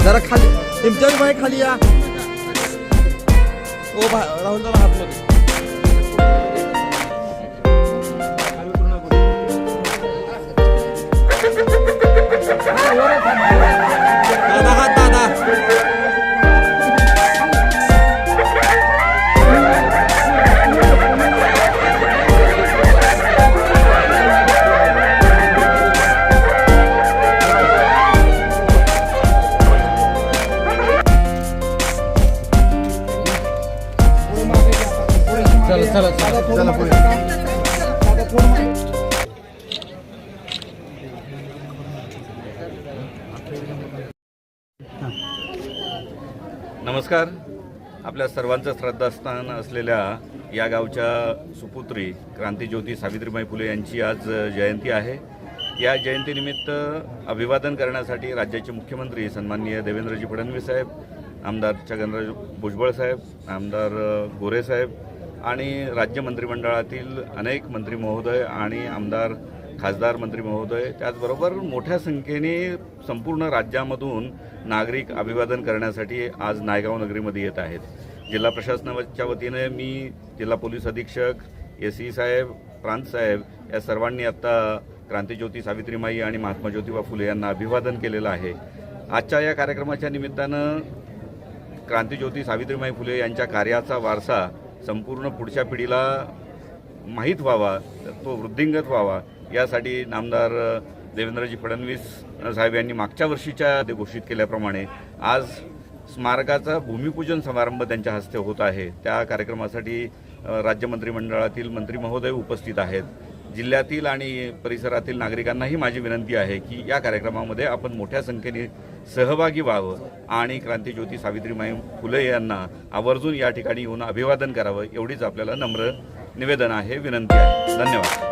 जरा खाली इम्तियाज भाई खाली या ओ राहुल दादा हात मध्ये दादा हात दादा चला पुढे नमस्कार. आपल्या सर्वांचं श्रद्धास्थान असलेल्या या गावच्या सुपुत्री क्रांतीज्योती सावित्रीबाई फुले यांची आज जयंती आहे. या जयंतीनिमित्त अभिवादन करण्यासाठी राज्याचे मुख्यमंत्री सन्माननीय देवेंद्रजी फडणवीस साहेब, आमदार छगनराज भुजबळ साहेब, आमदार गोरे साहेब आणि राज्य मंत्रिमंडळातील अनेक मंत्री महोदय आणि आमदार खासदार मंत्री महोदय, त्याचबरोबर मोठ्या संख्येने संपूर्ण राज्यामधून नागरिक अभिवादन करण्यासाठी आज नायगाव नगरीमध्ये येत आहेत. जिल्हा प्रशासनाच्या वतीने मी जिल्हा पोलीस अधीक्षक, एसई साहेब, प्रांत साहेब या सर्वांनी आत्ता क्रांतीज्योती सावित्रीमाई आणि महात्मा ज्योतिबा फुले यांना अभिवादन केलेलं आहे. आजच्या या कार्यक्रमाच्या निमित्तानं क्रांतीज्योती सावित्रीमाई फुले यांच्या कार्याचा वारसा संपूर्ण पुढच्या पिढीला माहीत व्हावा, तो वृद्धिंगत व्हावा, यासाठी नामदार देवेंद्रजी फडणवीस साहेब यांनी मागच्या वर्षीच्या घोषित केल्याप्रमाणे आज स्मारकाचा भूमिपूजन समारंभ त्यांच्या हस्ते होत आहे. त्या कार्यक्रमासाठी राज्य मंत्रिमंडळातील मंत्री महोदय उपस्थित आहेत. जिल्ह्यातील आणि परिसरातील नागरिकांनाही माझी विनंती आहे की या कार्यक्रमामध्ये आपण मोठ्या संख्येने सहभागी व्हावं आणि क्रांतीज्योती सावित्रीबाई फुले यांना आवर्जून या ठिकाणी येऊन अभिवादन करावं, एवढीच आपल्याला नम्र निवेदन आहे, विनंती आहे. धन्यवाद.